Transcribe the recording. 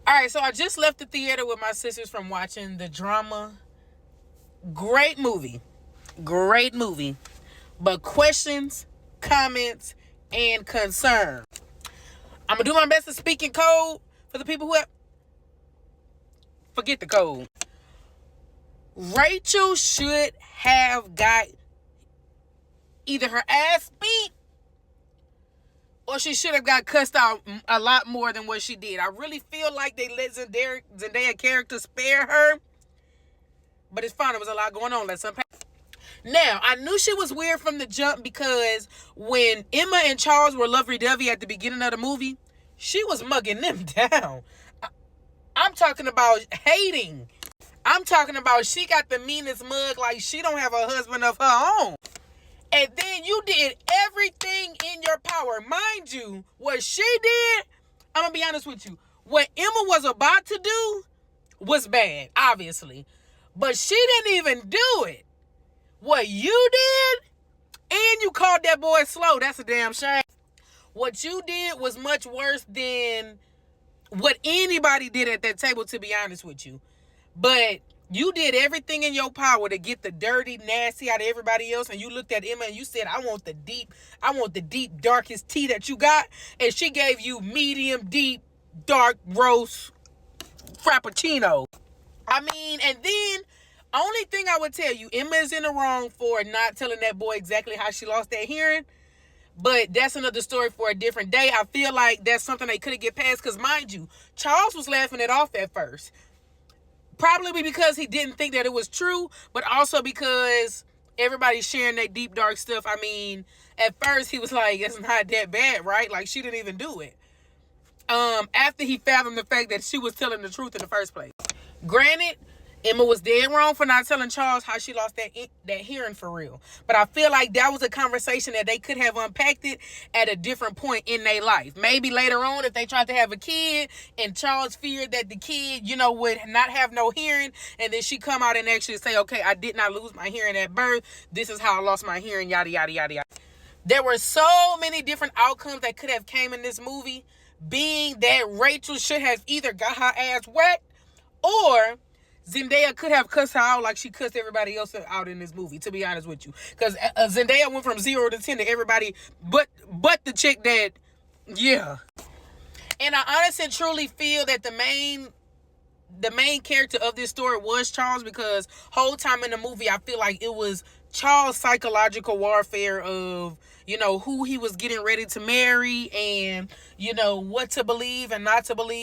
All right, so I just left the theater with my sisters from watching the drama. Great movie. Great movie. But questions, comments, and concerns. I'm going to do my best to speak in code for the people who have... Forget the code. Rachel should have got either her ass beat or she should have got cussed out a lot more than what she did. I really feel like they let Zendaya character spare her. But it's fine. There was a lot going on. Let's unpack. Now, I knew she was weird from the jump because when Emma and Charles were lovey-dovey at the beginning of the movie, she was mugging them down. I'm talking about hating. I'm talking about she got the meanest mug like she don't have a husband of her own. And then you did everything in your power. Mind you, what she did, I'm going to be honest with you. What Emma was about to do was bad, obviously. But she didn't even do it. What you did, and you called that boy slow. That's a damn shame. What you did was much worse than what anybody did at that table, to be honest with you. But you did everything in your power to get the dirty, nasty out of everybody else. And you looked at Emma and you said, I want the deep, darkest tea that you got. And she gave you medium, deep, dark, roast, frappuccino. I mean, and then, only thing I would tell you, Emma is in the wrong for not telling that boy exactly how she lost that hearing. But that's another story for a different day. I feel like that's something they couldn't get past. Because mind you, Charles was laughing it off at first. Probably because he didn't think that it was true, but also because everybody's sharing that deep, dark stuff. I mean, at first he was like, it's not that bad, right? Like, she didn't even do it. After he fathomed the fact that she was telling the truth in the first place. Granted, Emma was dead wrong for not telling Charles how she lost that hearing for real. But I feel like that was a conversation that they could have unpacked it at a different point in their life. Maybe later on if they tried to have a kid and Charles feared that the kid, would not have no hearing. And then she come out and actually say, okay, I did not lose my hearing at birth. This is how I lost my hearing, yada, yada, yada, yada. There were so many different outcomes that could have came in this movie, being that Rachel should have either got her ass whacked or Zendaya could have cussed her out like she cussed everybody else out in this movie, to be honest with you. Because Zendaya went from 0 to 10 to everybody but the chick that, yeah. And I honestly truly feel that the main character of this story was Charles, because whole time in the movie I feel like it was Charles' psychological warfare of, who he was getting ready to marry and, what to believe and not to believe.